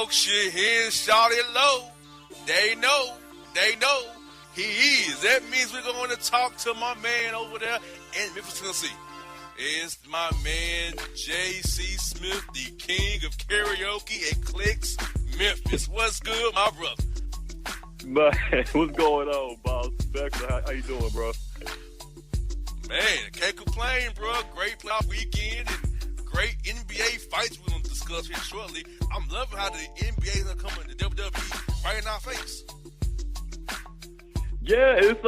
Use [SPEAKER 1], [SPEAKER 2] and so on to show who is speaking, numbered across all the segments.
[SPEAKER 1] Yorkshire hen shot it low. They know he is. That means we're going to talk to my man over there in Memphis, Tennessee. It's my man J.C. Smith, the king of karaoke at Clicks Memphis. What's good, my brother?
[SPEAKER 2] Man, what's going on, Boss Beckler? How you doing, bro?
[SPEAKER 1] Man, can't complain, bro. Great playoff weekend and great NBA fights we're going to discuss here shortly. I'm loving how the NBA is going to come in the WWE right in our face.
[SPEAKER 2] Yeah, it's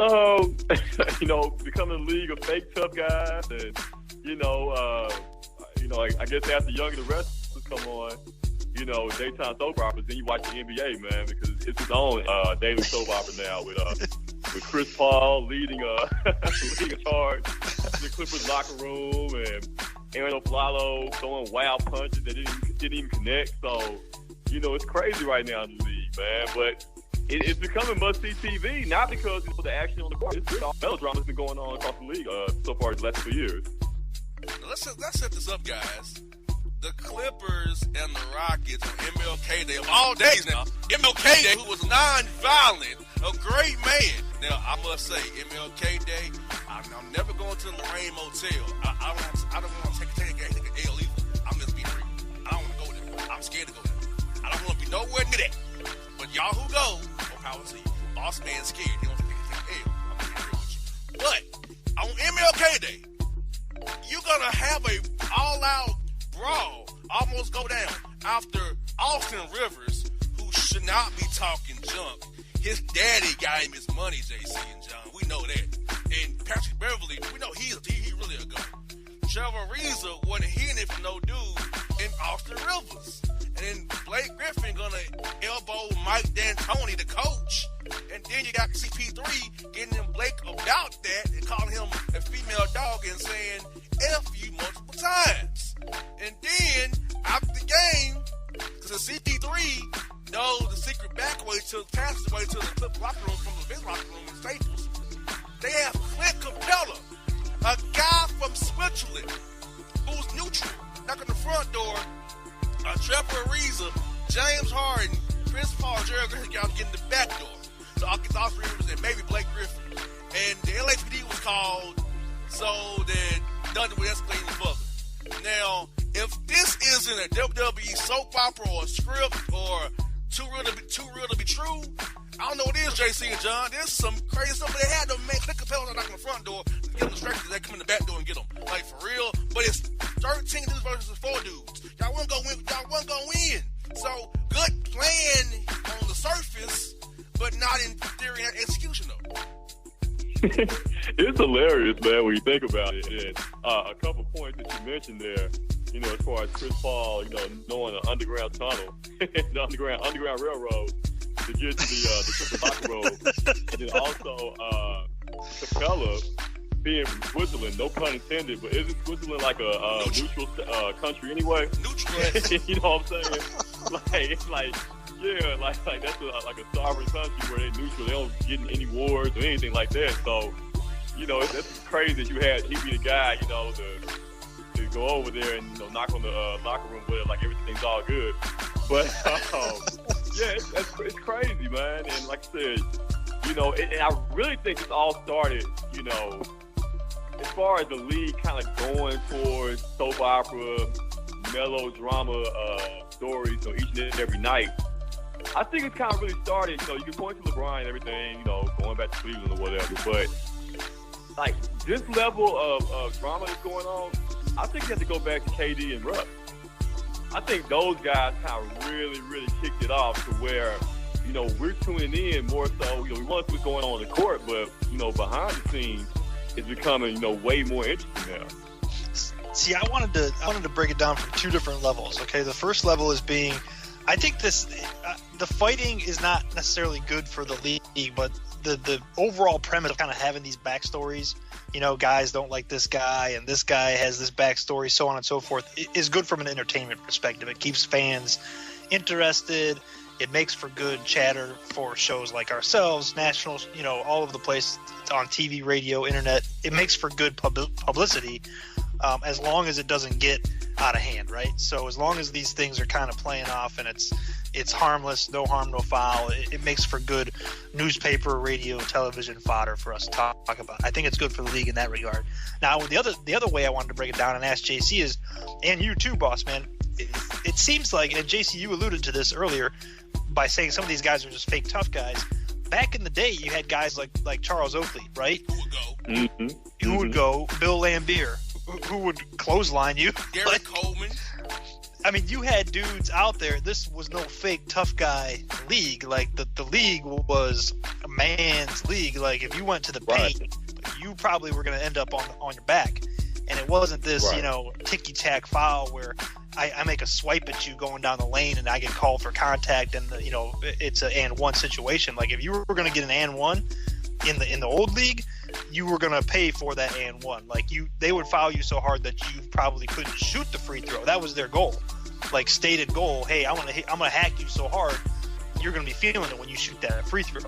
[SPEAKER 2] becoming a league of fake tough guys, and I guess after Young and the Restless come on, daytime soap operas, then you watch the NBA, man, because it's its own daily soap opera now with Chris Paul leading a charge in the Clippers locker room, and Aaron O'Flalo throwing wild punches that didn't even connect. So, it's crazy right now in the league, man. But it's becoming must-see TV, not because it's the action on the court. It's all melodrama that's been going on across the league so far the last 2 years.
[SPEAKER 1] Let's set this up, guys. The Clippers and the Rockets on MLK Day of all days now. MLK Day, who was non-violent, a great man. Now, I must say, MLK Day, I'm never going to the Lorraine Motel. I don't want to take a L either. I'm just being real. I don't want to go there. I'm scared to go there. I don't want to be nowhere near that. But y'all who go, more power to you. Bossman scared. He don't take a L. I'm being real with you. But on MLK Day, you're going to have a all-out brawl almost go down after Austin Rivers, who should not be talking junk. His daddy got him his money, JC and John. We know that. And Patrick Beverly, we know he really a go. Trevor Reza wasn't hearing it from no dude in Austin Rivers. And then Blake Griffin gonna elbow Mike D'Antoni, the coach. And then you got CP3 getting him Blake about that and calling him a female dog and saying F you multiple times. And then after the game, because the CP3 knows the secret passageway to the Clip locker room from the Vince locker room in Staples, they have Clint Capella, a guy from Switzerland who's neutral, knocking the front door. Trevor Ariza, James Harden, Chris Paul, Jerry Griffin, y'all getting the back door. So I'll get Austin Rivers and maybe Blake Griffin. And the LAPD was called so that nothing would escalate any further. Now, if this isn't a WWE soap opera or a script or too real to be true, I don't know what it is, JC and John. There's some crazy stuff. They had to make Clint Capella knock on the front door to get them distracted. They come in the back door and get them. Like, for real. But it's 13 dudes versus 4 dudes. Y'all wasn't gonna win. So, good plan on the surface, but not in theory and execution, though.
[SPEAKER 2] It's hilarious, man, when you think about it. And a couple points that you mentioned there, as far as Chris Paul, knowing the underground tunnel, the underground railroad to get to the Clipper locker room, and then also Capella being from Switzerland, no pun intended, but isn't Switzerland like a neutral country anyway?
[SPEAKER 1] Neutral.
[SPEAKER 2] You know what I'm saying? It's like that's like a sovereign country where they're neutral. They don't get in any wars or anything like that. So, that's crazy that he be the guy, to go over there and knock on the locker room with it like everything's all good. But it's crazy, man. And like I said, and I really think this all started, as far as the league kind of going towards soap opera, melodrama stories, each and every night. I think it's kind of really started, you can point to LeBron and everything, going back to Cleveland or whatever, but like this level of drama that's going on, I think you have to go back to KD and Russ. I think those guys kind of really, really kicked it off to where, we're tuning in more so, we want what's going on in the court, but, behind the scenes, it's becoming, way more interesting now.
[SPEAKER 3] See, I wanted to break it down from 2 different levels, okay? The first level is being, I think the fighting is not necessarily good for the league, but the overall premise of kind of having these backstories, guys don't like this guy and this guy has this backstory, so on and so forth, is good from an entertainment perspective. It keeps fans interested. It makes for good chatter for shows like ourselves, national, all over the place on TV, radio, internet. It makes for good publicity as long as it doesn't get out of hand, right? So as long as these things are kind of playing off and it's, It's harmless, no harm, no foul. It makes for good newspaper, radio, television fodder for us to talk about. I think it's good for the league in that regard. Now, the other way I wanted to break it down and ask JC is, and you too, Bossman, it seems like, and JC, you alluded to this earlier by saying some of these guys are just fake tough guys. Back in the day, you had guys like Charles Oakley, right?
[SPEAKER 1] Who would go?
[SPEAKER 2] Mm-hmm.
[SPEAKER 3] Who would go? Bill Lambier, who would clothesline you.
[SPEAKER 1] Garrett Coleman.
[SPEAKER 3] I mean, you had dudes out there. This was no fake tough guy league. Like, the league was a man's league. Like, if you went to the paint, you probably were going to end up on your back. And it wasn't this, ticky-tack foul where I make a swipe at you going down the lane and I get called for contact and, it's an and one situation. Like, if you were going to get an and one in the old league, you were going to pay for that and one. Like, they would foul you so hard that you probably couldn't shoot the free throw. That was their goal. Like, stated goal, hey, I'm gonna hack you so hard, you're going to be feeling it when you shoot that free throw.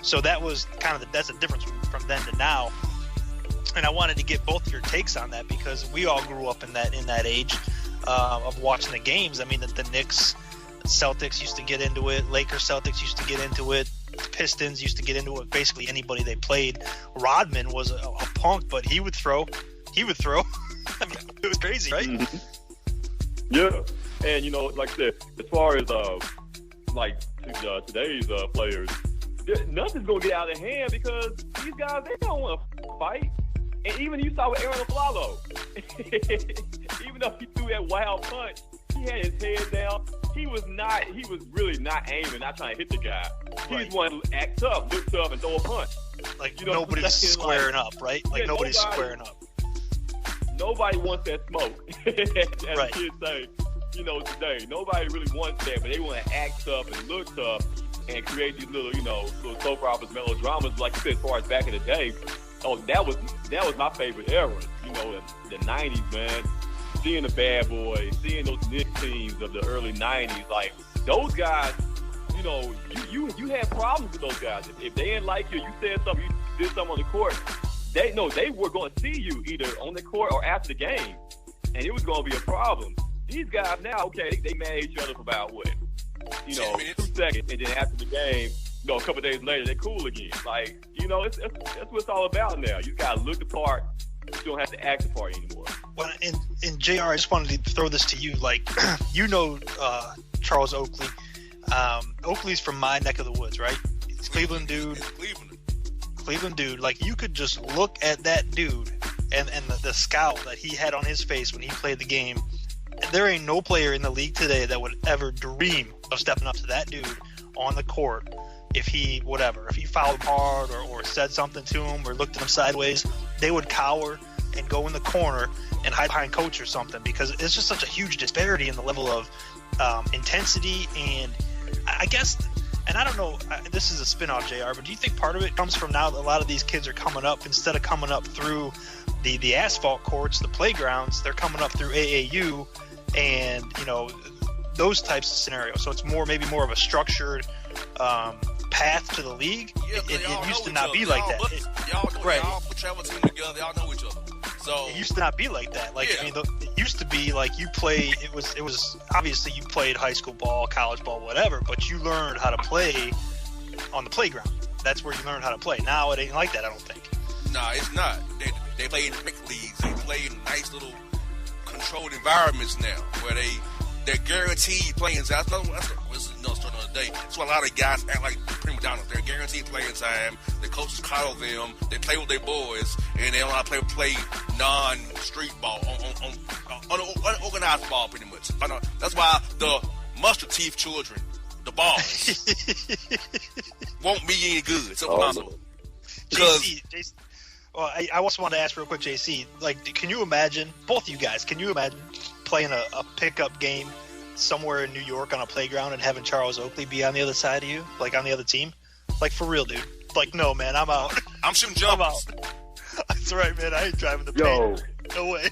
[SPEAKER 3] So that was kind of that's the difference from then to now. And I wanted to get both your takes on that because we all grew up in that age of watching the games. I mean, the Knicks, Celtics used to get into it. Lakers, Celtics used to get into it. The Pistons used to get into it. Basically, anybody they played. Rodman was a punk, but he would throw. I mean, it was crazy, right?
[SPEAKER 2] Mm-hmm. Yeah, and like I said, as far as today's players, nothing's gonna get out of hand because these guys, they don't want to fight. And even you saw with Aaron Aflalo, even though he threw that wild punch, he had his head down. He was really not aiming, not trying to hit the guy. He just wanted to act tough, look tough, and throw a punch.
[SPEAKER 3] Like, nobody's squaring up, right? Like, nobody's squaring up.
[SPEAKER 2] Nobody wants that smoke, as
[SPEAKER 3] right.
[SPEAKER 2] kids say, today. Nobody really wants that, but they want to act tough and look tough and create these little soap operas, melodramas. Like you said, as far as back in the day, that was my favorite era. The 90s, man. Seeing the Bad Boys, seeing those Knicks teams of the early 90s, like, those guys, you had problems with those guys. If they didn't like you, you said something, you did something on the court, they were going to see you either on the court or after the game, and it was going to be a problem. These guys now, okay, they mad at each other for about 2 seconds, and then after the game, a couple of days later, they're cool again. Like, that's what it's all about now. You got to look the part. You don't have to act the part anymore.
[SPEAKER 3] Well, and JR, I just wanted to throw this to you. Like, Charles Oakley. Oakley's from my neck of the woods, right? He's Cleveland dude. Cleveland dude. Like, you could just look at that dude and the scowl that he had on his face when he played the game. There ain't no player in the league today that would ever dream of stepping up to that dude on the court if he fouled hard or said something to him or looked at him sideways. They would cower and go in the corner and hide behind coach or something because it's just such a huge disparity in the level of intensity. And I guess, and I don't know, this is a spin-off, JR, but do you think part of it comes from now that a lot of these kids are coming up, instead of coming up through the asphalt courts, the playgrounds, they're coming up through AAU and, those types of scenarios. So it's maybe more of a structured path to the league.
[SPEAKER 1] Yeah,
[SPEAKER 3] it used to not be like that.
[SPEAKER 1] Y'all put travel team together. Y'all know each other. So
[SPEAKER 3] it used to not be like that. Like,
[SPEAKER 1] yeah.
[SPEAKER 3] It used to be like you play. It was obviously you played high school ball, college ball, whatever. But you learned how to play on the playground. That's where you learned how to play. Now it ain't like that. I don't think.
[SPEAKER 1] Nah, it's not. They play in big leagues. They play in nice little controlled environments now where they're guaranteed playing time. This is another story another day. That's why a lot of guys act like prima donnas. They're guaranteed playing time. The coaches coddle them. They play with their boys, and they don't know how to play non-street ball on unorganized ball, pretty much. That's why the mustard teeth children, the balls, won't be any good. It's impossible.
[SPEAKER 3] JC. Well, I also want to ask real quick, JC. Like, can you imagine, both of you guys? Can you imagine playing a pickup game somewhere in New York on a playground and having Charles Oakley be on the other side of you, like on the other team? Like, for real, dude. Like, no, man, I'm out.
[SPEAKER 1] I'm shooting jumpers.
[SPEAKER 3] I'm out. That's right, man. I ain't driving the paint. No way.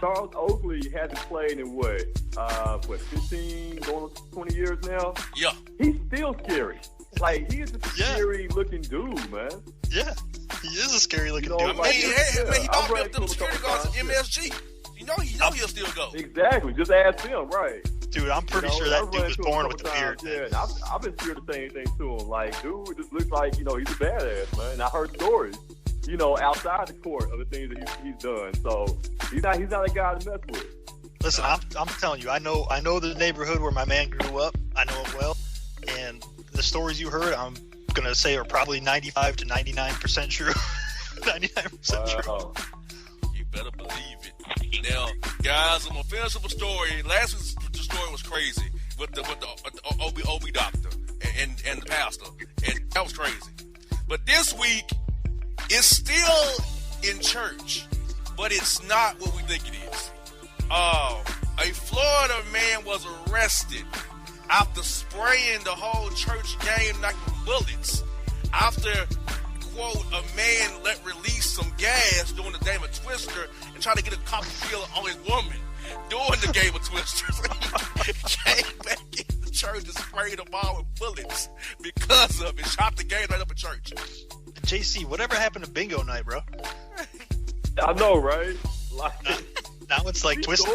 [SPEAKER 2] Charles Oakley hasn't played in 15, going on 20 years now?
[SPEAKER 1] Yeah.
[SPEAKER 2] He's still scary. Like, he is a scary-looking dude, man.
[SPEAKER 3] Yeah, he is a scary-looking dude.
[SPEAKER 1] I mean, he bought them security guards at MSG. He'll still go.
[SPEAKER 2] Exactly. Just ask him, right?
[SPEAKER 3] Dude, I'm pretty sure that dude was born with the beard.
[SPEAKER 2] Yeah, and I've been sure to say anything to him. Like, dude, just looks like, he's a badass, man. And I heard stories, outside the court of the things that he's done. So he's not a guy to mess with.
[SPEAKER 3] Listen, I'm telling you, I know the neighborhood where my man grew up. I know it well, and the stories you heard, I'm gonna say are probably 95 to 99% true. 99% true.
[SPEAKER 1] You better believe it. Now, guys, I'm gonna finish up a story. Last week's story was crazy with the OB doctor and the pastor, and that was crazy. But this week, it's still in church, but it's not what we think it is. A Florida man was arrested after spraying the whole church game night with bullets. After, quote, a man let release some gas during the game of Twister and tried to get a copy feel on his woman during the game of Twister. He came back in the church and sprayed the ball with bullets because of it. Shot the game night up in church.
[SPEAKER 3] JC, whatever happened to bingo night, bro?
[SPEAKER 2] I know, right?
[SPEAKER 3] Now it's like Twister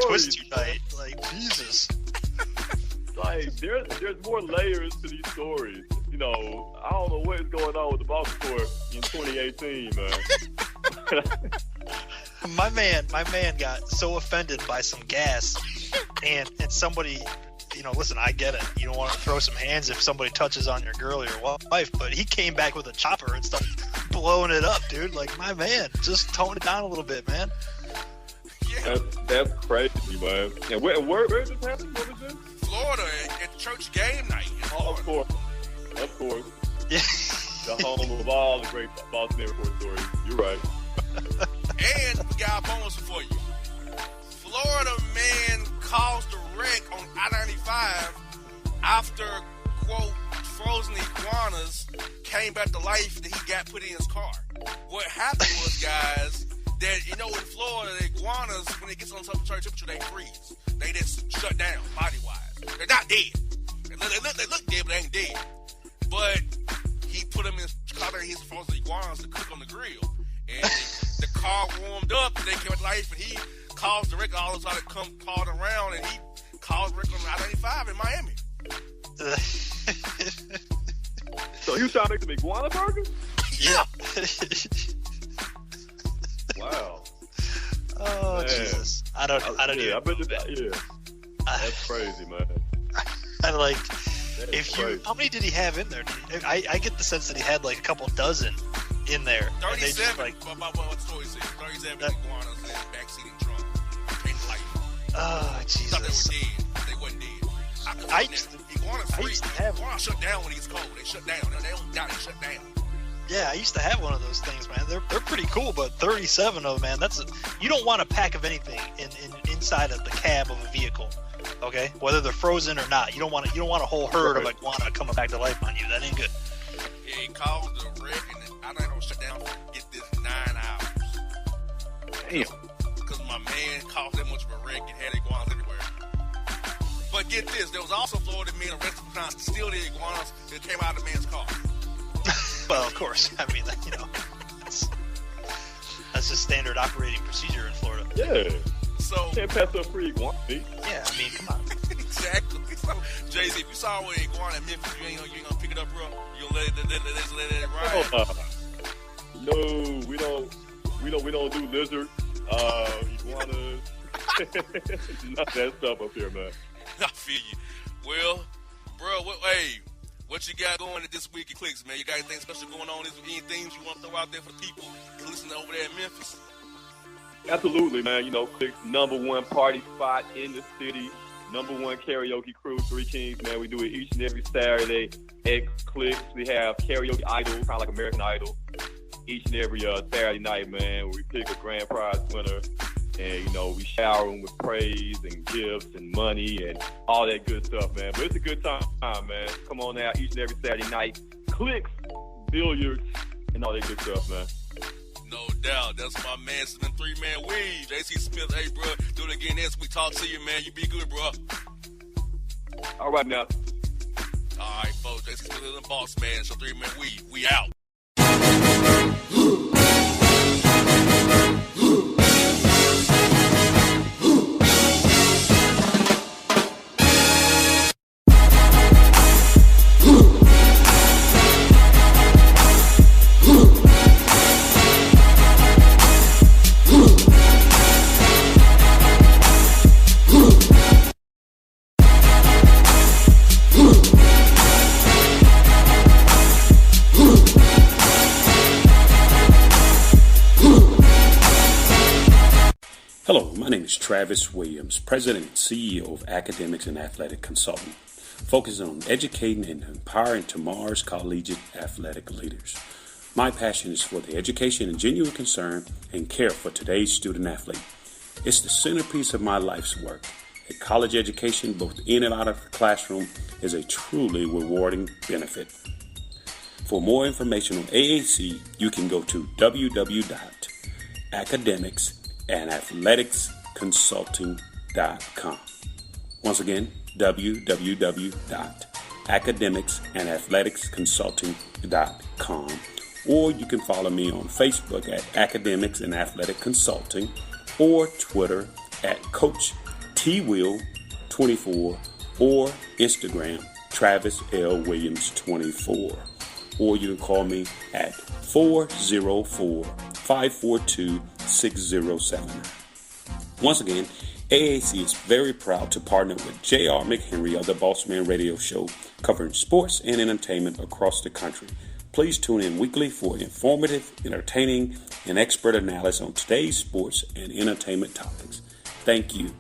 [SPEAKER 3] night. Like, Jesus.
[SPEAKER 2] Like, there's more layers to these stories. I don't know what is going on with the Baltimore in 2018, man.
[SPEAKER 3] My man got so offended by some gas, and somebody, listen, I get it. You don't want to throw some hands if somebody touches on your girl or your wife, but he came back with a chopper and started blowing it up, dude. Like, my man, just tone it down a little bit, man.
[SPEAKER 1] Yeah.
[SPEAKER 2] That's crazy, man. And where is this happening? What was this?
[SPEAKER 1] Florida at church game night.
[SPEAKER 2] Of course.
[SPEAKER 3] Yeah.
[SPEAKER 2] The home of all the great Boston airport stories. You're right.
[SPEAKER 1] And we got a bonus for you. Florida man caused a wreck on I-95 after, quote, frozen iguanas came back to life that he got put in his car. What happened was, guys, that, in Florida, the iguanas, when it gets on top of temperature, they freeze. They just shut down, body-wise. They're not dead. They look dead, but they ain't dead. But he put them in his car, his frozen iguanas to cook on the grill. And the car warmed up, and they came to life, and he caused the wreck. All of a sudden, come called around, and he caused the wreck on I-95 in Miami.
[SPEAKER 2] So you trying to make them iguana burgers?
[SPEAKER 1] Yeah.
[SPEAKER 2] Wow.
[SPEAKER 3] Oh, man. Jesus. I don't
[SPEAKER 2] yeah,
[SPEAKER 3] even
[SPEAKER 2] I bet yeah. That's crazy, man.
[SPEAKER 3] How many did he have in there? I get the sense that he had like a couple dozen in there.
[SPEAKER 1] 37, about what story said. 37 iguanas in the backseat and trunk. Came to life.
[SPEAKER 3] Oh, Jesus.
[SPEAKER 1] I thought they were dead. They wasn't dead. Iguanas freeze. Iguanas shut down when it's cold. They shut down. They don't die. They shut down.
[SPEAKER 3] Yeah, I used to have one of those things, man. They're pretty cool, but 37 of them, man. You don't want a pack of anything inside of the cab of a vehicle. Okay, whether they're frozen or not, you don't want a whole herd of iguana coming back to life on you. That ain't good.
[SPEAKER 1] Yeah, he caused the wreck, and I don't know, shut down for get this 9 hours.
[SPEAKER 2] Damn.
[SPEAKER 1] Because my man caused that much of a wreck and had iguanas everywhere. But get this, there was also Florida men arrested for trying to steal the iguanas that came out of the man's car.
[SPEAKER 3] Well, of course. I mean, that's just standard operating procedure in Florida.
[SPEAKER 2] Yeah.
[SPEAKER 1] So
[SPEAKER 2] can't pass up free iguana.
[SPEAKER 3] Yeah, I mean, come on.
[SPEAKER 1] Exactly. So, Jay-Z, if you saw an iguana in Memphis, you ain't gonna pick it up, bro. You gonna let it ride?
[SPEAKER 2] No, we don't do lizards, iguanas, none of that stuff up here, man.
[SPEAKER 1] I feel you. Well, bro, what you got going this week in Clicks, man? You got anything special going on? Any things you want to throw out there for the people listening over there in Memphis?
[SPEAKER 2] Absolutely, man. Clicks #1 party spot in the city. #1 karaoke crew, Three Kings, man. We do it each and every Saturday at Clicks. We have karaoke idol, kind of like American Idol, each and every Saturday night, man, where we pick a grand prize winner. And, we shower them with praise and gifts and money and all that good stuff, man. But it's a good time, man. Come on out each and every Saturday night. Clicks, billiards, and all that good stuff, man.
[SPEAKER 1] No doubt. That's my man. It's been 3-Man Weave. JC Smith, hey, bro, do it again next week. Talk to you, man. You be good, bro.
[SPEAKER 2] All right, now.
[SPEAKER 1] All right, folks. JC Smith is the boss, man. So 3-Man Weave. We out.
[SPEAKER 4] Hello, my name is Travis Williams, President and CEO of Academics and Athletic Consulting, focusing on educating and empowering tomorrow's collegiate athletic leaders. My passion is for the education and genuine concern and care for today's student athlete. It's the centerpiece of my life's work. A college education, both in and out of the classroom, is a truly rewarding benefit. For more information on AAC, you can go to www.academicsandathleticsconsulting.com. Once again, www.academicsandathleticsconsulting.com. Or you can follow me on Facebook at Academics and Athletic Consulting, or Twitter at Coach TWill24, or Instagram Travis L. Williams 24. Or you can call me at 404-542-6079. Once again, AAC is very proud to partner with J.R. McHenry of the Bossman Radio Show, covering sports and entertainment across the country. Please tune in weekly for informative, entertaining, and expert analysis on today's sports and entertainment topics. Thank you.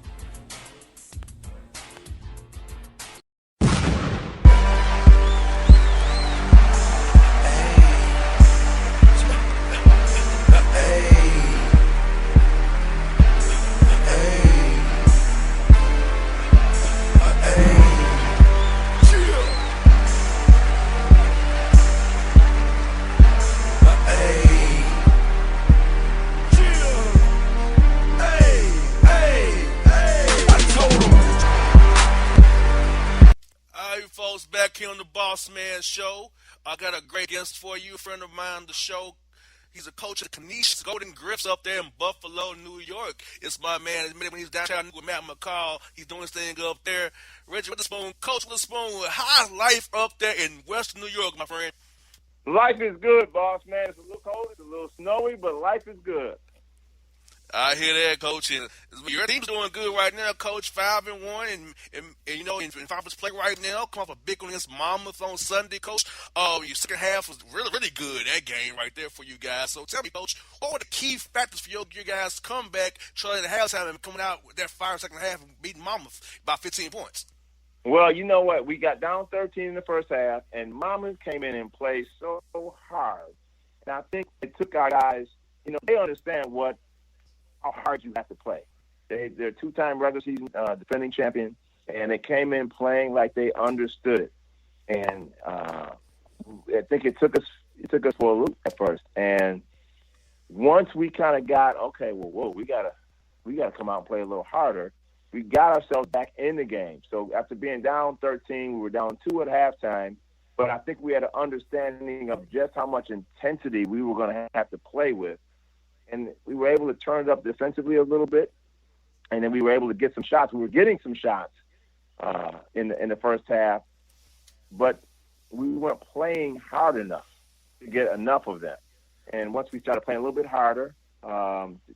[SPEAKER 1] Back here on the Bossman Show. I got a great guest for you, a friend of mine on the show. He's a coach at Canisius Golden Griffs up there in Buffalo, New York. It's my man. When he's downtown with Matt McCall, he's doing his thing up there. Reggie Witherspoon, Coach Witherspoon, how's life up there in Western New York, my friend?
[SPEAKER 2] Life is good, boss man. It's a little cold, it's a little snowy, but life is good.
[SPEAKER 1] I hear that, Coach. And your team's doing good right now, Coach. 5-1, and you know, in conference play right now. Come off a big one against Monmouth on Sunday, Coach. Your second half was really, really good. That game right there for you guys. So tell me, Coach, what were the key factors for your guys' comeback, trying at halftime and coming out with that fire second half and beating Monmouth by 15 points?
[SPEAKER 2] Well, you know what? We got down 13 in the first half, and Monmouth came in and played so hard. And I think it took our guys. You know, they understand how hard you have to play. They're two-time regular season defending champion, and they came in playing like they understood it. And I think it took us for a loop at first. And once we kind of got, okay, well, we gotta come out and play a little harder. We got ourselves back in the game. So after being down 13, we were down 2 at halftime. But I think we had an understanding of just how much intensity we were going to have to play with. And we were able to turn it up defensively a little bit, and then we were able to get some shots. We were getting some shots in the first half, but we weren't playing hard enough to get enough of them. And once we started playing a little bit harder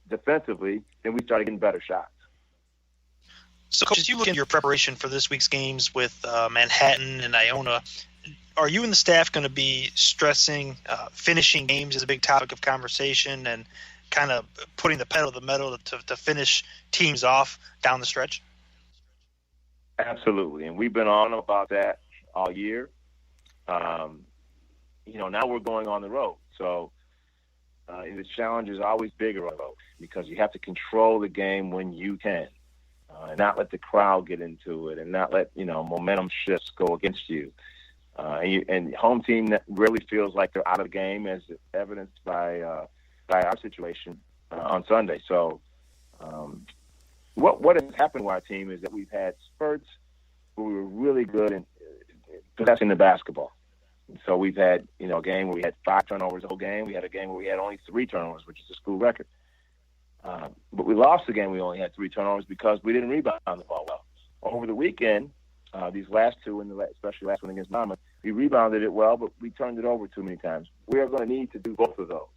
[SPEAKER 2] defensively, then we started getting better shots.
[SPEAKER 3] So, Coach, as you look at your preparation for this week's games with Manhattan and Iona, are you and the staff going to be stressing finishing games as a big topic of conversation and kind of putting the pedal to the metal to finish teams off down the stretch?
[SPEAKER 2] Absolutely, and we've been on about that all year. Now we're going on the road, so the challenge is always bigger on the road because you have to control the game when you can, and not let the crowd get into it, and not let momentum shifts go against you. And home team that really feels like they're out of the game, as evidenced by our situation on Sunday. So what has happened with our team is that we've had spurts where we were really good in possessing the basketball. So we've had a game where we had 5 turnovers the whole game. We had a game where we had only 3 turnovers, which is a school record. But we lost the game. We only had 3 turnovers because we didn't rebound the ball well. Over the weekend, these last 2, especially last one against Monmouth, we rebounded it well, but we turned it over too many times. We are going to need to do both of those.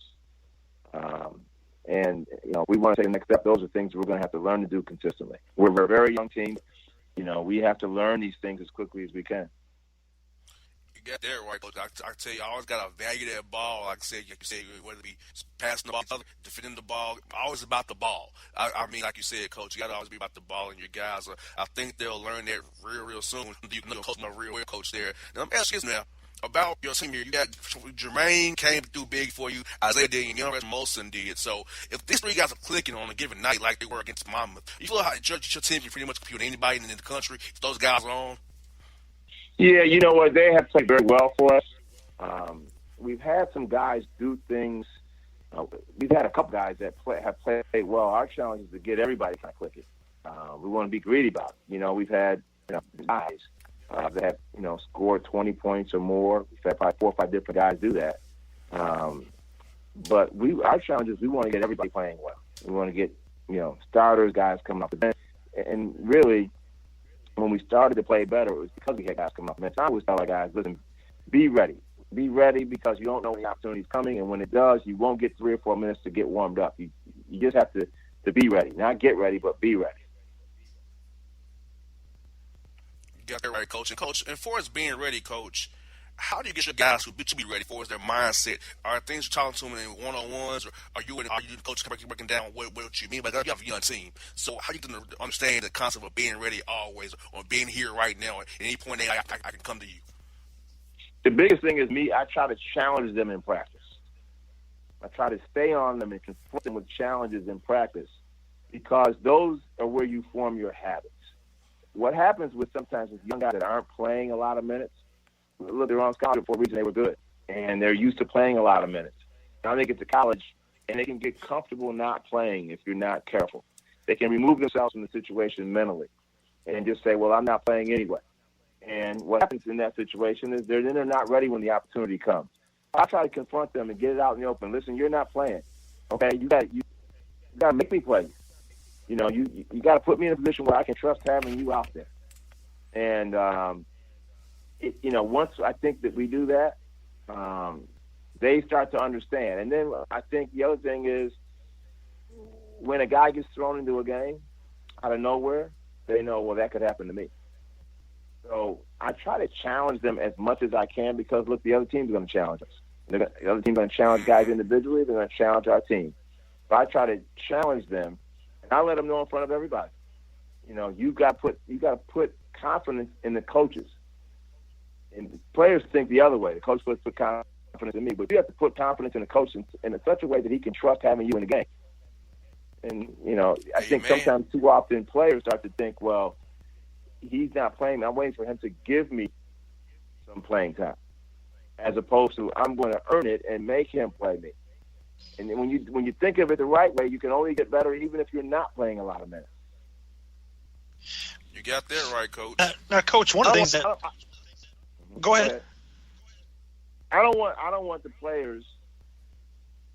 [SPEAKER 2] We want to take the next step. Those are things we're going to have to learn to do consistently. We're a very young team. We have to learn these things as quickly as we can.
[SPEAKER 1] got that right, Coach. I tell you, I always got to value that ball. Like you said, whether it be passing the ball, defending the ball, always about the ball. I mean, like you said, Coach, you got to always be about the ball, and your guys I think they'll learn that real soon. You know, coach, my real coach there. Now, let me ask you this now. About your senior, you got Jermaine came through big for you. Isaiah did, and Molson did. So if these three guys are clicking on a given night like they were against Monmouth, you feel like your team can pretty much compete with anybody in the country if those guys are on?
[SPEAKER 5] Yeah, you know what? They have played very well for us. We've had some guys do things. We've had a couple guys that have played well. Our challenge is to get everybody kind of clicking. We want to be greedy about it. You know, we've had guys that have, scored 20 points or more. We've had probably 4 or 5 different guys do that. But our challenge is we want to get everybody playing well. We want to get, starters, guys coming off the bench. And really, when we started to play better, it was because we had guys coming off the bench. I always tell our guys, listen, be ready. Be ready because you don't know when the opportunity is coming. And when it does, you won't get 3 or 4 minutes to get warmed up. You just have to be ready. Not get ready, but be ready.
[SPEAKER 1] Got that right, Coach. And Coach, and for us being ready, Coach, how do you get your guys to be ready for? Is their mindset? Are things you're talking to them in one-on-ones, or are you Coach breaking down what you mean by that? You have a young team, so how do you understand the concept of being ready always, or being here right now? At any point, I can come to you.
[SPEAKER 5] The biggest thing is I try to challenge them in practice. I try to stay on them and confront them with challenges in practice, because those are where you form your habits. What happens sometimes with young guys that aren't playing a lot of minutes, look, they're on scholarship for a reason. They were good, and they're used to playing a lot of minutes. Now they get to college, and they can get comfortable not playing if you're not careful. They can remove themselves from the situation mentally and just say, well, I'm not playing anyway. And what happens in that situation is they're not ready when the opportunity comes. I try to confront them and get it out in the open. Listen, you're not playing. Okay, you got to make me play. You got to put me in a position where I can trust having you out there. And once I think that we do that, they start to understand. And then I think the other thing is when a guy gets thrown into a game out of nowhere, they know, well, that could happen to me. So I try to challenge them as much as I can because, look, the other team's going to challenge us. The other team's going to challenge guys individually. They're going to challenge our team. So I try to challenge them, and I let them know in front of everybody. You got to put confidence in the coaches. And the players think the other way. The coach puts confidence in me, but you have to put confidence in the coach in such a way that he can trust having you in the game. And I think sometimes too often players start to think, well, he's not playing. I'm waiting for him to give me some playing time, as opposed to I'm going to earn it and make him play me. And when you think of it the right way, you can only get better even if you're not playing a lot of minutes.
[SPEAKER 1] You got that right, Coach.
[SPEAKER 3] Now, Coach, one of the things that go ahead.
[SPEAKER 5] I don't want the players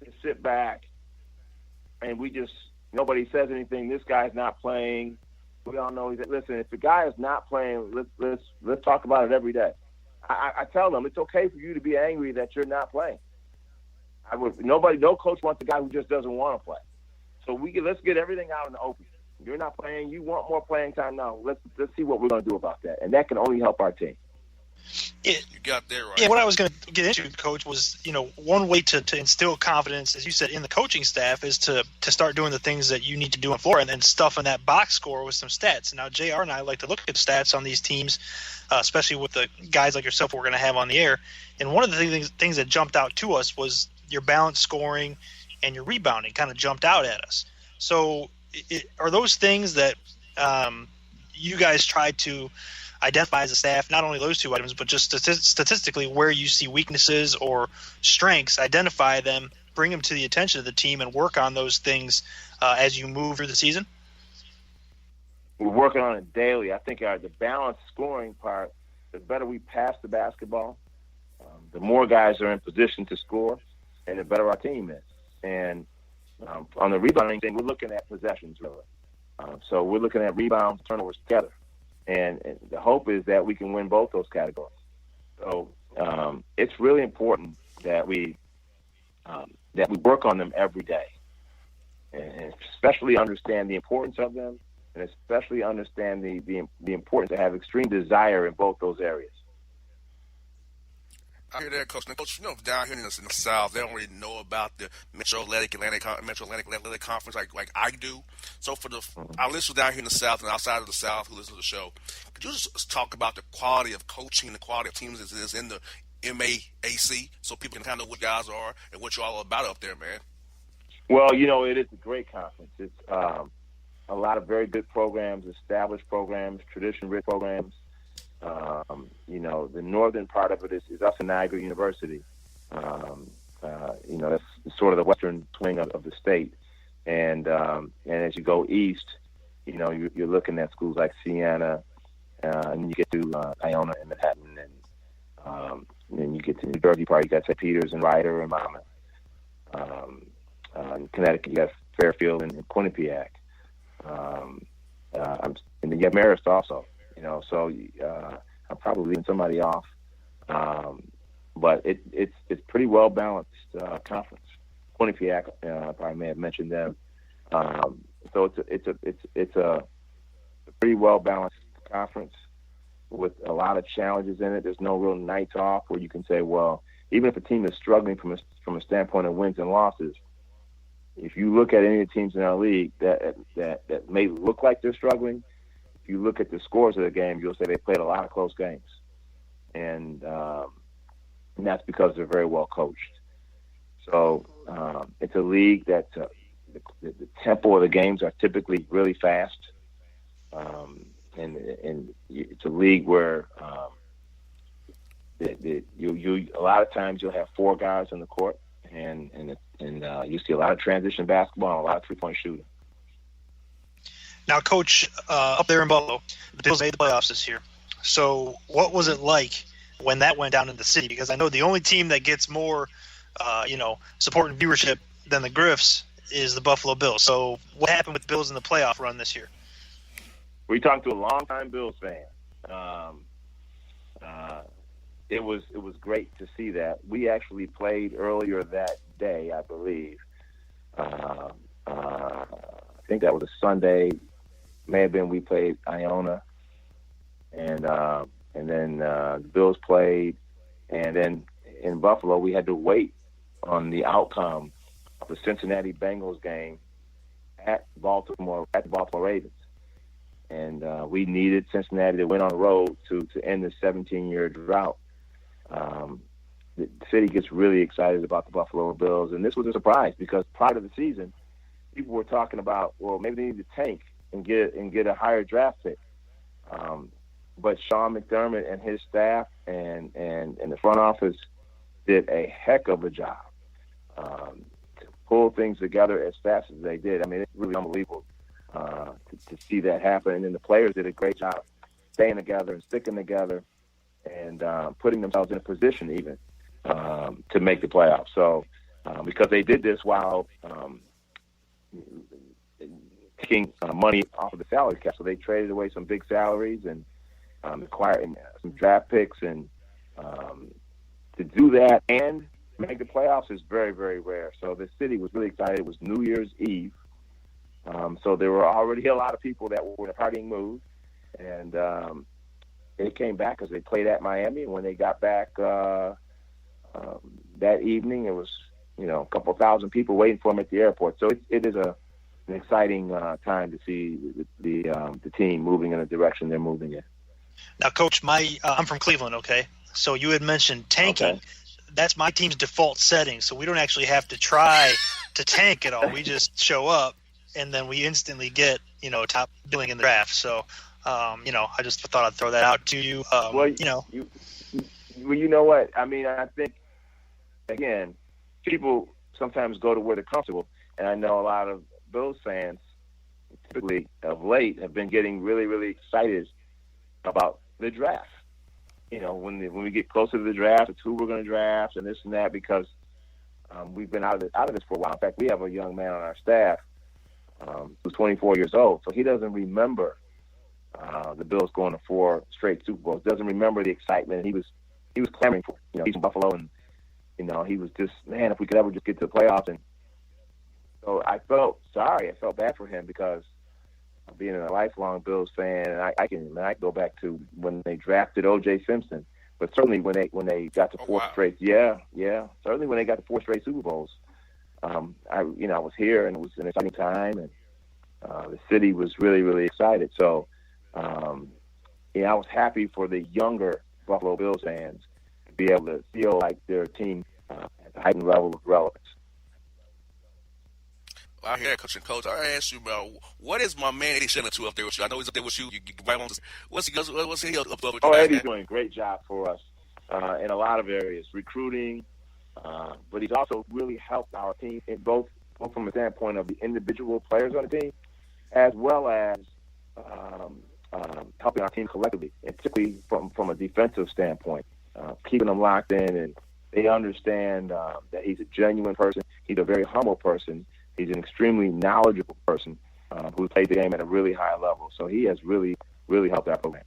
[SPEAKER 5] to sit back and nobody says anything. This guy's not playing. We all know listen. If the guy is not playing, let's talk about it every day. I tell them it's okay for you to be angry that you're not playing. No coach wants a guy who just doesn't want to play. So let's get everything out in the open. You're not playing. You want more playing time now. Let's see what we're going to do about that, and that can only help our team.
[SPEAKER 1] You got that right.
[SPEAKER 3] Yeah, what I was going to get into, Coach, was one way to instill confidence, as you said, in the coaching staff is to start doing the things that you need to do on the floor and then stuff in that box score with some stats. Now, JR and I like to look at stats on these teams, especially with the guys like yourself we're going to have on the air. And one of the things that jumped out to us was your balanced scoring and your rebounding kind of jumped out at us. So are those things that you guys try to identify as a staff, not only those two items, but just statistically where you see weaknesses or strengths, identify them, bring them to the attention of the team, and work on those things as you move through the season?
[SPEAKER 5] We're working on it daily. I think the balanced scoring part, the better we pass the basketball, the more guys are in position to score, and the better our team is. And on the rebounding thing, we're looking at possessions, really. So we're looking at rebounds, turnovers together. And the hope is that we can win both those categories. So it's really important that we work on them every day, and especially understand the importance of them, and especially understand the importance to have extreme desire in both those areas.
[SPEAKER 1] I hear that, Coach. Now, Coach, down here in the South, they don't really know about the Metro Atlantic Conference like I do. So for our listeners down here in the South and outside of the South who listen to the show, could you just talk about the quality of coaching, the quality of teams that is in the MAAC, so people can kind of know what guys are and what you're all about up there, man?
[SPEAKER 5] Well, it is a great conference. It's a lot of very good programs, established programs, tradition-rich programs. The northern part of it is up in Niagara University. That's sort of the western swing of the state. And as you go east, you're looking at schools like Siena, and you get to Iona and Manhattan, and then you get to New Jersey part, you got St. Peter's and Ryder and Monmouth. In Connecticut, you got Fairfield and Quinnipiac. And then you have Marist also. So I'm probably leaving somebody off, but it's pretty well balanced conference. Quinnipiac, I probably may have mentioned them. So it's a pretty well balanced conference with a lot of challenges in it. There's no real nights off where you can say, well, even if a team is struggling from a standpoint of wins and losses, if you look at any of the teams in our league that may look like they're struggling, if you look at the scores of the game, you'll say they played a lot of close games. And that's because they're very well coached. So it's a league that the tempo of the games are typically really fast. And it's a league where you a lot of times you'll have four guys on the court, and you see a lot of transition basketball and a lot of three-point shooting.
[SPEAKER 3] Now, Coach, up there in Buffalo, the Bills made the playoffs this year. So what was it like when that went down in the city? Because I know the only team that gets more, support and viewership than the Griffs is the Buffalo Bills. So what happened with the Bills in the playoff run this year?
[SPEAKER 5] We talked to a longtime Bills fan. It was great to see that. We actually played earlier that day, I believe. I think that was a Sunday. May have been we played Iona, and then the Bills played, and then in Buffalo we had to wait on the outcome of the Cincinnati Bengals game at the Baltimore Ravens. And we needed Cincinnati to win on the road to end the 17-year drought. The city gets really excited about the Buffalo Bills, and this was a surprise because prior to the season, people were talking about, well, maybe they need to tank and get a higher draft pick. But Sean McDermott and his staff and the front office did a heck of a job to pull things together as fast as they did. I mean, it's really unbelievable. To see that happen, and then the players did a great job staying together and sticking together and putting themselves in a position even to make the playoffs. So because they did this while taking money off of the salary cap, so they traded away some big salaries and acquired some draft picks, and to do that and make the playoffs is very, very rare. So the city was really excited. It was New Year's Eve. So there were already a lot of people that were in a partying mood, and they came back because they played at Miami. And when they got back that evening, it was a couple thousand people waiting for them at the airport. So it is an exciting time to see the team moving in the direction they're moving in.
[SPEAKER 3] Now, Coach, I'm from Cleveland. Okay, so you had mentioned tanking. Okay. That's my team's default setting, so we don't actually have to try to tank at all. We just show up. And then we instantly get, top billing in the draft. So, I just thought I'd throw that out to you.
[SPEAKER 5] You know what? I mean, I think, again, people sometimes go to where they're comfortable. And I know a lot of Bills fans, typically of late, have been getting really, really excited about the draft. When we get closer to the draft, it's who we're going to draft and this and that, because we've been out of this for a while. In fact, we have a young man on our staff who's 24 years old, so he doesn't remember the Bills going to 4 straight Super Bowls. Doesn't remember the excitement he was clamoring for. He's in Buffalo, and he was just, man, if we could ever just get to the playoffs. And so I felt sorry. I felt bad for him because being a lifelong Bills fan, and I can go back to when they drafted O.J. Simpson but certainly when they got to four straight, certainly when they got to 4 straight Super Bowls, I was here and it was an exciting time, and the city was really, really excited. So, I was happy for the younger Buffalo Bills fans to be able to feel like their team at the heightened level of relevance.
[SPEAKER 1] I hear that, Coach. I asked you about what is my man Eddie Shenandoah up there with you? I know he's up there with you. What's he up there with you?
[SPEAKER 5] Oh, Eddie's doing a great job for us in a lot of areas, recruiting, but he's also really helped our team in both from a standpoint of the individual players on the team, as well as helping our team collectively, and particularly from a defensive standpoint, keeping them locked in, and they understand that he's a genuine person. He's a very humble person. He's an extremely knowledgeable person who plays the game at a really high level. So he has really, really helped our program.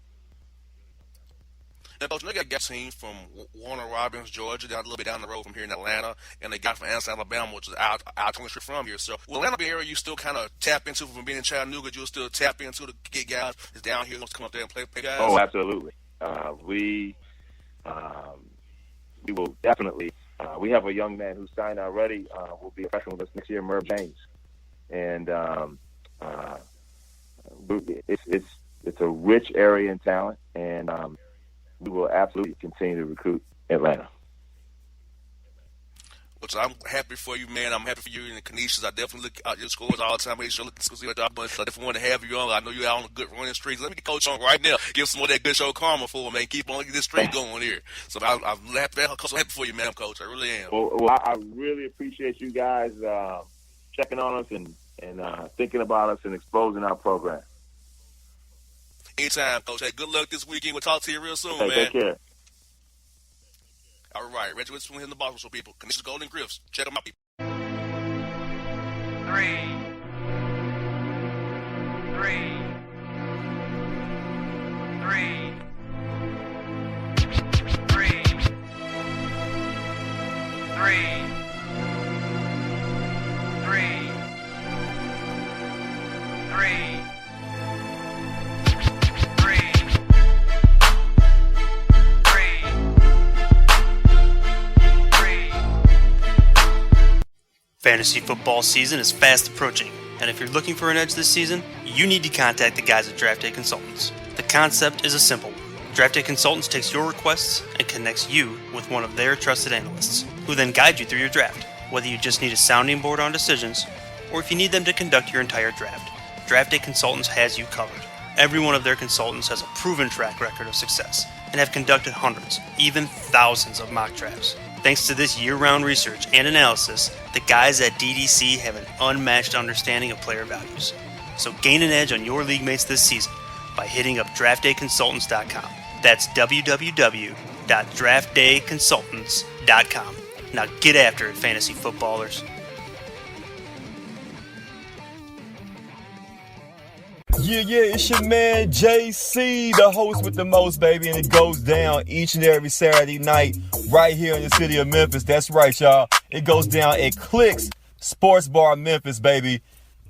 [SPEAKER 1] Now, Coach, they got a team from Warner Robins, Georgia, down a little bit down the road from here in Atlanta, and they got from Anniston, Alabama, which is out 20 street from here. So, will Atlanta be an area you still kind of tap into from being in Chattanooga? You'll still tap into to get guys that's down here wants to come up there and play guys?
[SPEAKER 5] Oh, absolutely. We will definitely. We have a young man who's signed already. Will be a freshman with us next year, Merv James, and it's a rich area in talent, and we will absolutely continue to recruit Atlanta.
[SPEAKER 1] Which I'm happy for you, man. I'm happy for you in the Canisius. I definitely look at your scores all the time. Make sure to see your job. But I definitely want to have you on. I know you're out on a good running streak. Let me get Coach on right now. Give some more of that good show karma for him, man. Keep on this streak going here. So I'm happy for you, man, Coach. I really am.
[SPEAKER 5] Well, I really appreciate you guys checking on us and thinking about us and exposing our program.
[SPEAKER 1] Anytime, Coach. Hey, good luck this weekend. We'll talk to you real soon,
[SPEAKER 5] man.
[SPEAKER 1] Take
[SPEAKER 5] care.
[SPEAKER 1] All right, Reggie Witherspoon in the Bossman Show, people. Canisius Golden Griffs. Check them out, people.
[SPEAKER 6] 3.
[SPEAKER 7] Fantasy football season is fast approaching, and if you're looking for an edge this season, you need to contact the guys at Draft Day Consultants. The concept is a simple one. Draft Day Consultants takes your requests and connects you with one of their trusted analysts, who then guide you through your draft. Whether you just need a sounding board on decisions, or if you need them to conduct your entire draft, Draft Day Consultants has you covered. Every one of their consultants has a proven track record of success, and have conducted hundreds, even thousands of mock drafts. Thanks to this year-round research and analysis, the guys at DDC have an unmatched understanding of player values. So gain an edge on your league mates this season by hitting up draftdayconsultants.com. That's www.draftdayconsultants.com. Now get after it, fantasy footballers.
[SPEAKER 8] Yeah, it's your man JC, the host with the most, baby, and it goes down each and every Saturday night right here in the city of Memphis. That's right, y'all. It goes down at Clicks Sports Bar, Memphis, baby.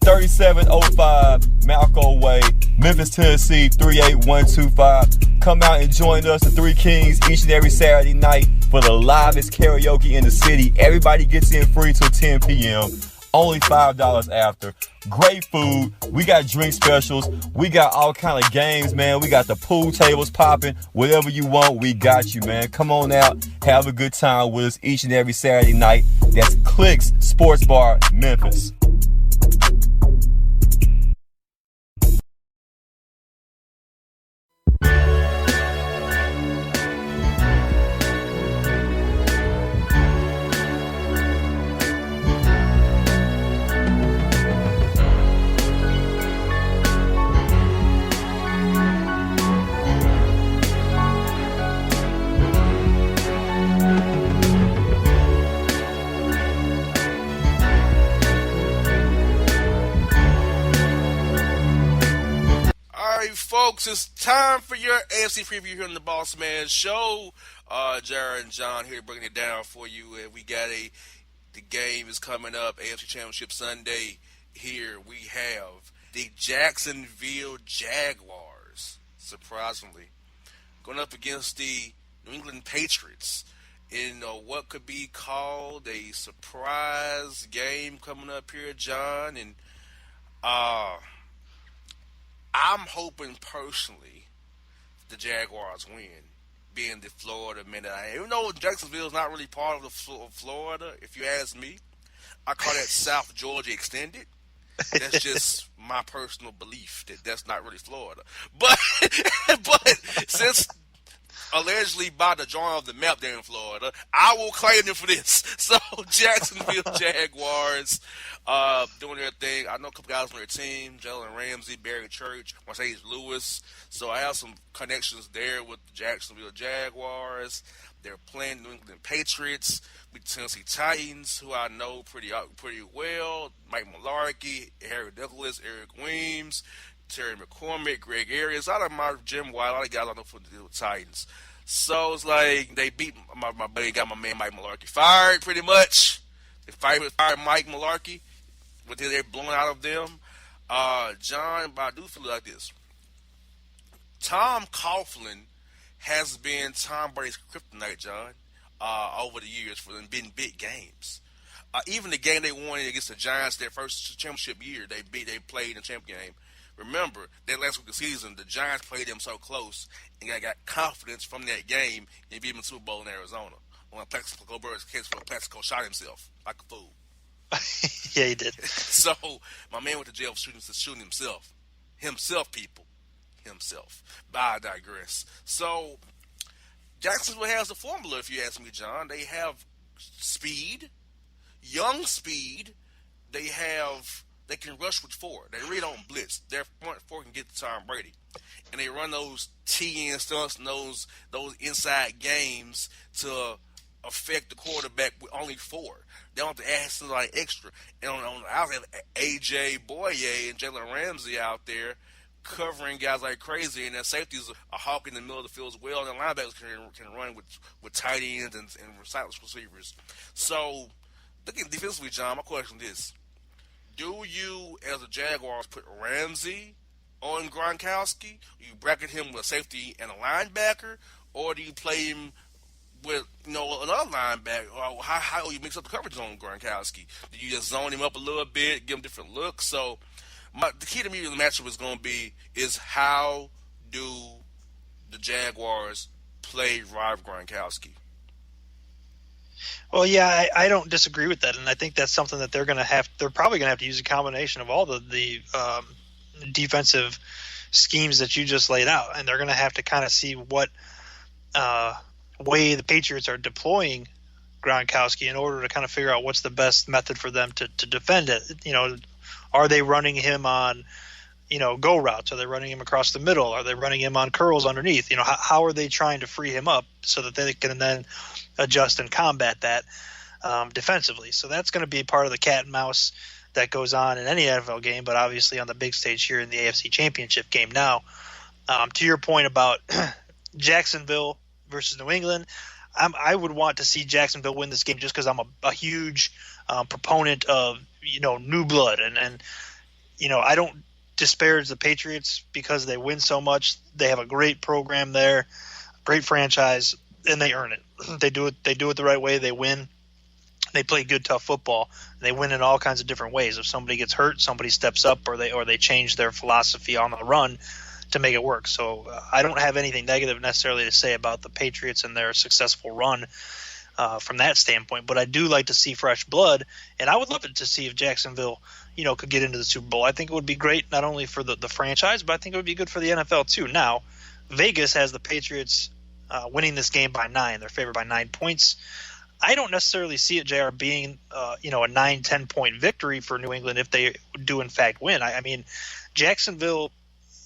[SPEAKER 8] 3705 Malco Way, Memphis, Tennessee, 38125. Come out and join us, the Three Kings, each and every Saturday night for the livest karaoke in the city. Everybody gets in free till 10 p.m. Only $5 after. Great food. We got drink specials. We got all kind of games, man. We got the pool tables popping. Whatever you want, we got you, man. Come on out. Have a good time with us each and every Saturday night. That's Clicks Sports Bar, Memphis.
[SPEAKER 1] Folks, it's time for your AFC preview here on the Bossman Show. Jared and John here bringing it down for you. And we got the game is coming up, AFC Championship Sunday. Here we have the Jacksonville Jaguars, surprisingly, going up against the New England Patriots in what could be called a surprise game coming up here, John. And I'm hoping personally the Jaguars win, being the Florida man that I am. Even though Jacksonville is not really part of the Florida, if you ask me, I call that South Georgia extended. That's just my personal belief that that's not really Florida. But since allegedly by the drawing of the map there in Florida, I will claim them for this. So Jacksonville Jaguars doing their thing. I know a couple guys on their team, Jalen Ramsey, Barry Church, Marcedes Lewis. So I have some connections there with the Jacksonville Jaguars. They're playing New England Patriots with Tennessee Titans, who I know pretty well. Mike Mularkey, Harry Douglas, Eric Weems, Terry McCormick, Greg Arias. A lot of my Jim White, a lot of guys I know from the Titans. So it's like they beat my buddy, got my man Mike Mularkey fired pretty much. They fired Mike Mularkey, but they're blowing out of them. John, but I do feel like this. Tom Coughlin has been Tom Brady's kryptonite, John, over the years for them being big games. Even the game they won against the Giants, their first championship year, they played in the championship game. Remember, that last week of the season, the Giants played them so close, and I got confidence from that game and beat them in the Super Bowl in Arizona. When Plaxico Burress case where Plaxico shot himself like a fool.
[SPEAKER 3] Yeah, he did.
[SPEAKER 1] So my man went to jail for shooting himself. Himself, people. Himself. But I digress. So Jacksonville has the formula, if you ask me, John. They have speed, young speed. They can rush with four. They really don't blitz. Their front four can get to Tom Brady. And they run those TN stunts and those inside games to affect the quarterback with only four. They don't have to add something extra. And on the outside, A.J. Boye and Jalen Ramsey out there covering guys like crazy, and their safeties are hawk in the middle of the field as well, and the linebackers can run with tight ends and sightless receivers. So, looking defensively, John, my question is this. Do you, as a Jaguars, put Ramsey on Gronkowski? Do you bracket him with a safety and a linebacker? Or do you play him with another linebacker? Or how do you mix up the coverage on Gronkowski? Do you just zone him up a little bit, give him different looks? So the key to me in the matchup is how do the Jaguars play Rob Gronkowski?
[SPEAKER 3] Well, yeah, I don't disagree with that, and I think that's something that they're probably going to have to use a combination of all the defensive schemes that you just laid out, and they're going to have to kind of see what way the Patriots are deploying Gronkowski in order to kind of figure out what's the best method for them to defend it. Are they running him on go routes? Are they running him across the middle? Are they running him on curls underneath? How are they trying to free him up so that they can then adjust and combat that defensively? So that's going to be part of the cat and mouse that goes on in any NFL game, but obviously on the big stage here in the AFC Championship game now. To your point about Jacksonville versus New England, I would want to see Jacksonville win this game just because I'm a huge proponent of new blood, and I don't disparage the Patriots because they win so much. They have a great program there, great franchise, and they earn it. They do it the right way. They win. They play good, tough football. They win in all kinds of different ways. If somebody gets hurt, somebody steps up, or they change their philosophy on the run to make it work. So I don't have anything negative necessarily to say about the Patriots and their successful run from that standpoint. But I do like to see fresh blood, and I would love it to see if Jacksonville could get into the Super Bowl. I think it would be great not only for the franchise, but I think it would be good for the NFL too. Now, Vegas has the Patriots winning this game by 9. They're favored by 9 points. I don't necessarily see it, JR, being a 9-10 point victory for New England if they do in fact win. I mean, Jacksonville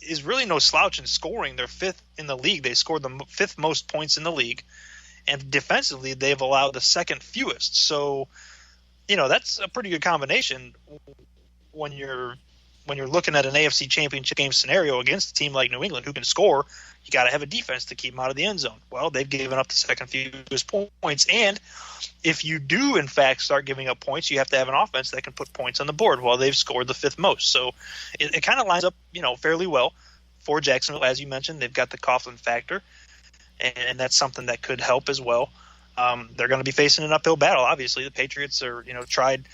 [SPEAKER 3] is really no slouch in scoring. They're 5th in the league. They scored the 5th most points in the league, and defensively they've allowed the 2nd fewest. So, that's a pretty good combination when you're looking at an AFC Championship game scenario against a team like New England who can score. You got to have a defense to keep them out of the end zone. Well, they've given up the 2nd fewest points, and if you do in fact start giving up points, you have to have an offense that can put points on the board. Well, they've scored the 5th most, so it kind of lines up, fairly well for Jacksonville. As you mentioned, they've got the Coughlin factor. and that's something that could help as well. They're going to be facing an uphill battle. Obviously, the Patriots are, tried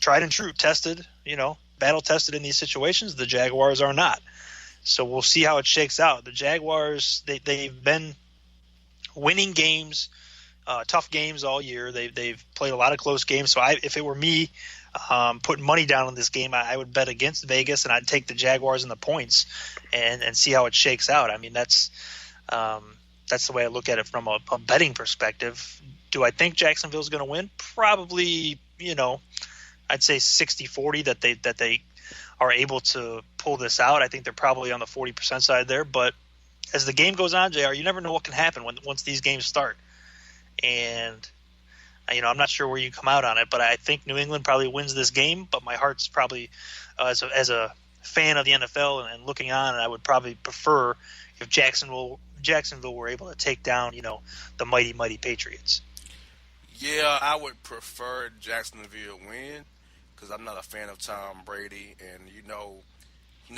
[SPEAKER 3] and true, tested, battle tested in these situations. The Jaguars are not. So we'll see how it shakes out. The Jaguars, they've been winning games, tough games all year. They've played a lot of close games. So if it were me putting money down on this game, I would bet against Vegas, and I'd take the Jaguars and the points and see how it shakes out. I mean, that's the way I look at it from a betting perspective. Do I think Jacksonville's going to win? Probably, I'd say 60-40 that they are able to pull this out. I think they're probably on the 40% side there. But as the game goes on, JR, you never know what can happen once these games start. And, I'm not sure where you come out on it, but I think New England probably wins this game. But my heart's probably, as a fan of the NFL and looking on, I would probably prefer if Jacksonville were able to take down, the mighty Patriots.
[SPEAKER 1] Yeah, I would prefer Jacksonville win because I'm not a fan of Tom Brady, and you know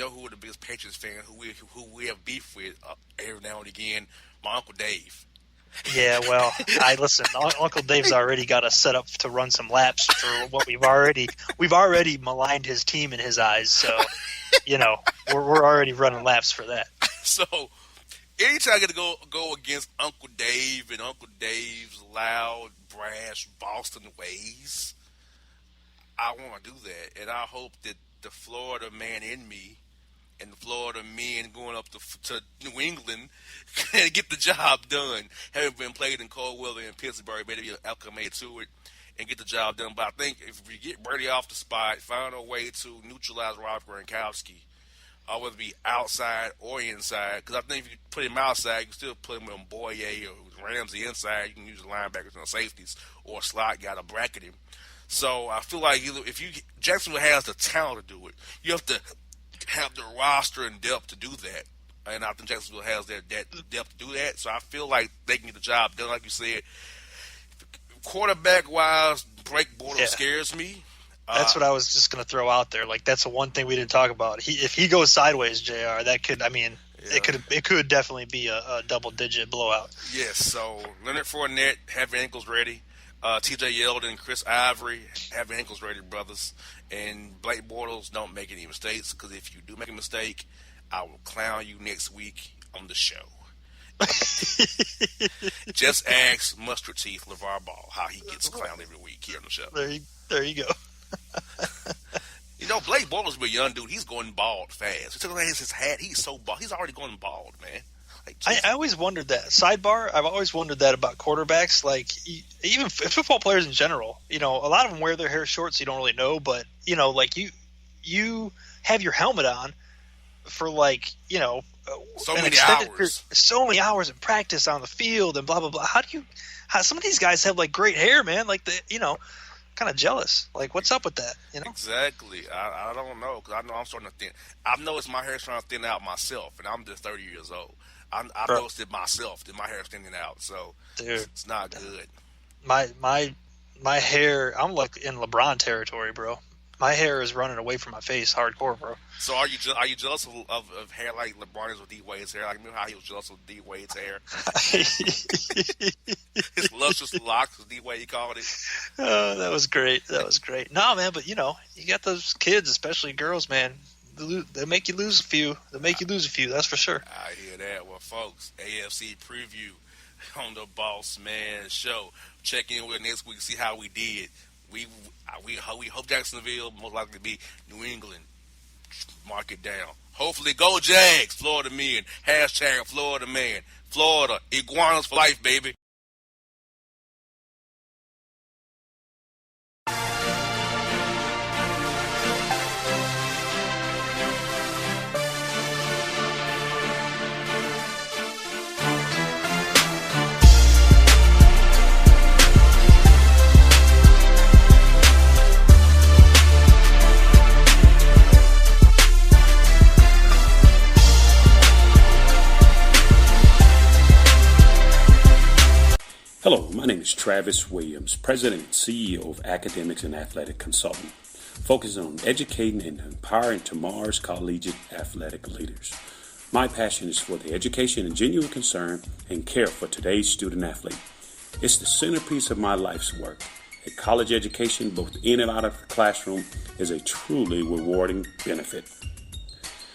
[SPEAKER 1] who the biggest Patriots fan who we have beef with every now and again, my Uncle Dave.
[SPEAKER 3] Yeah, well, listen. Uncle Dave's already got us set up to run some laps for what we've already maligned his team in his eyes. So, we're already running laps for that.
[SPEAKER 1] So, anytime I get to go against Uncle Dave and Uncle Dave's loud, brash Boston ways, I want to do that, and I hope that the Florida man in me and the Florida men going up to New England can get the job done. Having been played in cold weather in Pittsburgh, maybe acclimate to it and get the job done. But I think if we get Brady off the spot, find a way to neutralize Rob Gronkowski, whether it be outside or inside, because I think if you put him outside, you can still put him on Boye or Ramsey inside. You can use the linebackers and safeties or a slot guy to bracket him. So I feel like Jacksonville has the talent to do it. You have to have the roster and depth to do that, and I think Jacksonville has that depth to do that. So I feel like they can get the job done, like you said. Quarterback wise, Blake Bortles scares me.
[SPEAKER 3] That's what I was just going to throw out there. Like, that's the one thing we didn't talk about. If he goes sideways, JR, that could, it could definitely be a double-digit blowout.
[SPEAKER 1] Yes, so Leonard Fournette, have your ankles ready. T.J. Yeldon, Chris Ivory, have your ankles ready, brothers. And Blake Bortles, don't make any mistakes, because if you do make a mistake, I will clown you next week on the show. Just ask Mustard Teeth LeVar Ball how he gets clowned every week here on the show.
[SPEAKER 3] There you go.
[SPEAKER 1] Blake Bortles is a young dude. He's going bald fast. He took away his hat. He's so bald. He's already going bald, man. Like,
[SPEAKER 3] I always wondered that. Sidebar, I've always wondered that about quarterbacks. Like, even football players in general, a lot of them wear their hair short so you don't really know. But, like you have your helmet on for
[SPEAKER 1] so many hours.
[SPEAKER 3] So many hours in practice on the field and blah, blah, blah. How some of these guys have, like, great hair, man. Like, kind of jealous. Like, what's up with that?
[SPEAKER 1] Exactly. I don't know, because I know I'm starting to thin. I've noticed my hair's trying to thin out myself, and I'm just 30 years old. I've noticed it myself that my hair's thinning out, so
[SPEAKER 3] dude,
[SPEAKER 1] it's not good.
[SPEAKER 3] My hair, I'm like in LeBron territory, bro. My hair is running away from my face, hardcore, bro.
[SPEAKER 1] So are you jealous of hair like LeBron is with D Wade's hair? Like, remember how he was jealous of D Wade's hair? His luscious locks, as D Wade called it.
[SPEAKER 3] Oh, that was great. No, man, but you got those kids, especially girls, man. They make you lose a few. That's for sure.
[SPEAKER 1] I hear that. Well, folks, AFC preview on the Bossman show. Check in with next week, see how we did. We hope Jacksonville most likely to be New England. Mark it down. Hopefully, go Jags, Florida men. Hashtag Florida man. Florida iguanas for life, baby.
[SPEAKER 4] Hello, my name is Travis Williams, President and CEO of Academics and Athletic Consultant, focusing on educating and empowering tomorrow's collegiate athletic leaders. My passion is for the education and genuine concern and care for today's student athlete. It's the centerpiece of my life's work. A college education, both in and out of the classroom, is a truly rewarding benefit.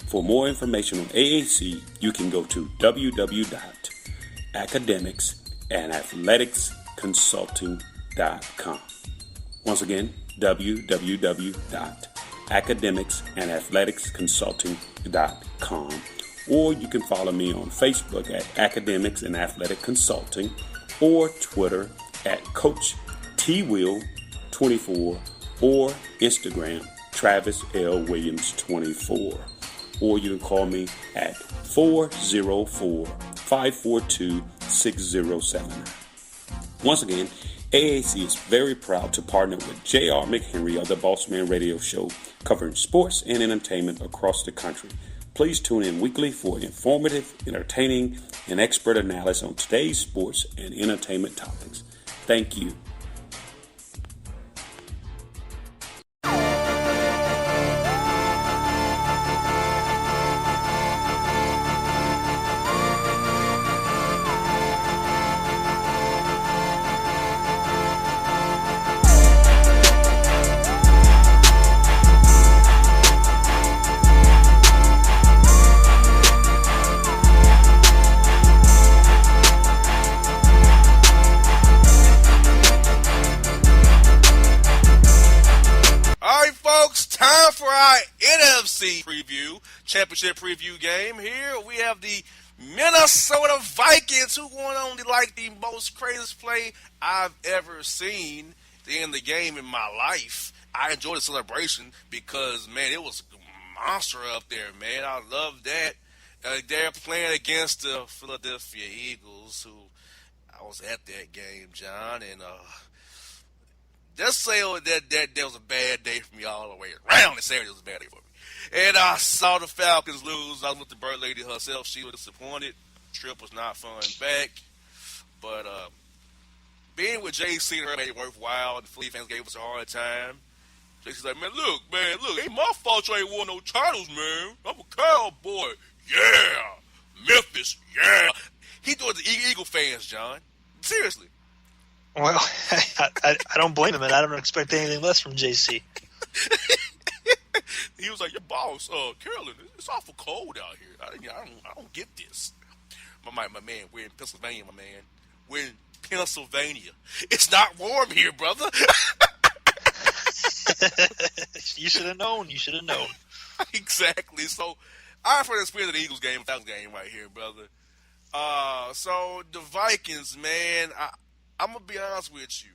[SPEAKER 4] For more information on AAC, you can go to www.academicsandathleticsconsulting.com. Once again, www.academicsandathleticsconsulting.com. Or you can follow me on Facebook at Academics and Athletic Consulting, or Twitter at Coach TWill24, or Instagram Travis L. Williams 24. Or you can call me at 404-542-6079. Once again, AAC is very proud to partner with J.R. McHenry of the Bossman Radio Show, covering sports and entertainment across the country. Please tune in weekly for informative, entertaining, and expert analysis on today's sports and entertainment topics. Thank you.
[SPEAKER 1] NFC Championship preview game. Here we have the Minnesota Vikings, who won on the most craziest play I've ever seen in the game in my life. I enjoyed the celebration because, man, it was a monster up there, man. I love that. They're playing against the Philadelphia Eagles, who I was at that game, John, and just say that was a bad day for me all the way around. This area was a bad day for me. And I saw the Falcons lose. I was with the bird lady herself. She was disappointed. Trip was not fun back. But being with JC and her made it worthwhile. The Philly fans gave us a hard time. JC's like, look, ain't my fault you ain't won no titles, man. I'm a cowboy. Yeah. Memphis, yeah. He doing the Eagle fans, John. Seriously.
[SPEAKER 3] Well, I don't blame him, and I don't expect anything less from JC.
[SPEAKER 1] He was like, "Your boss, Carolyn, it's awful cold out here. I don't get this." My man, we're in Pennsylvania, my man. We're in Pennsylvania. It's not warm here, brother.
[SPEAKER 3] You should have known.
[SPEAKER 1] Exactly. So, I for the spirit of the Eagles game, Falcons game right here, brother. So the Vikings, man, I'm gonna be honest with you.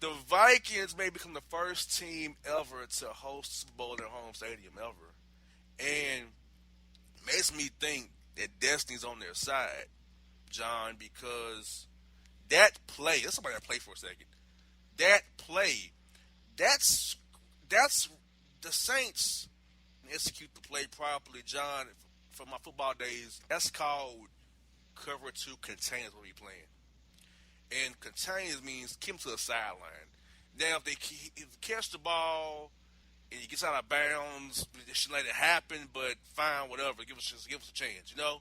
[SPEAKER 1] The Vikings may become the first team ever to host Super Bowl in their home stadium ever, and makes me think that destiny's on their side, John, because that play. Let's somebody that play for a second. That play, that's the Saints execute the play properly, John. From my football days, that's called cover two contain is what we playing. And contain means keep them to the sideline. Now, if they catch the ball and he gets out of bounds, they shouldn't let it happen, but fine, whatever. Give us a chance, you know?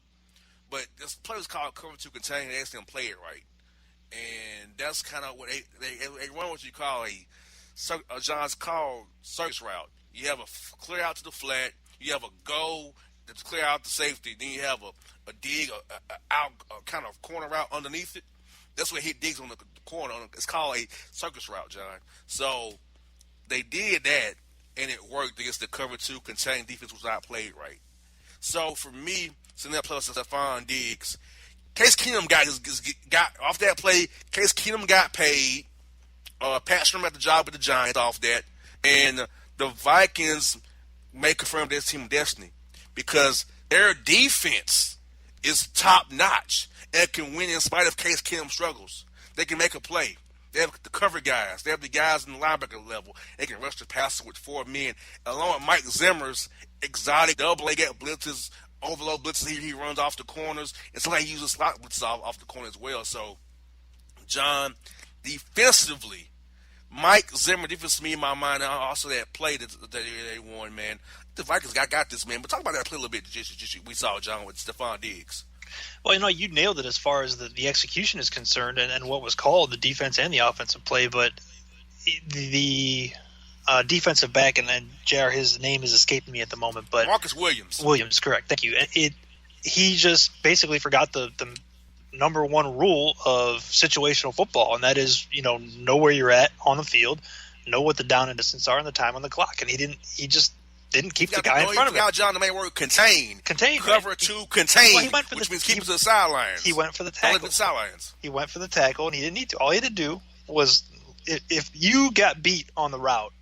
[SPEAKER 1] But this play is called cover two contain. They actually play it right. And that's kind of what they run what you call John's called circus route. You have a clear out to the flat. You have a go to clear out the safety. Then you have a dig, out kind of corner route underneath it. That's where he digs on the corner. It's called a circus route, John. So they did that, and it worked against the cover two contain defense was not played right. So for me, seeing that plus Stephon Diggs, Case Keenum got off that play. Case Keenum got paid. Pat Sherman got the job with the Giants off that, and the Vikings may confirm their team destiny because their defense is top notch and can win in spite of Case Keenum struggles. They can make a play. They have the cover guys. They have the guys in the linebacker level. They can rush the passer with 4 men. Along with Mike Zimmer's exotic double A gap blitzes, overload blitzes, he runs off the corners. And sometimes he uses slot blitzes off the corner as well. So, John, defensively, Mike Zimmer, defense to me in my mind, and also that play that they won, man. The Vikings got this, man. But talk about that play a little bit. Just we saw, John, with Stephon Diggs.
[SPEAKER 3] Well, you nailed it as far as the execution is concerned and what was called, the defense and the offensive play. But the defensive back, and then JR, his name is escaping me at the moment. But
[SPEAKER 1] Marcus Williams.
[SPEAKER 3] Williams, correct. Thank you. He just basically forgot the number one rule of situational football, and that is, know where you're at on the field, know what the down and distance are and the time on the clock. And he just didn't keep the guy in front of him.
[SPEAKER 1] John, the main word, contain.
[SPEAKER 3] Contain.
[SPEAKER 1] Cover
[SPEAKER 3] right.
[SPEAKER 1] to contain,
[SPEAKER 3] well,
[SPEAKER 1] which means keep it to the sidelines.
[SPEAKER 3] He went for the tackle.
[SPEAKER 1] The sidelines.
[SPEAKER 3] He went for the tackle, and he didn't need to. All he had to do was, if you got beat on the route,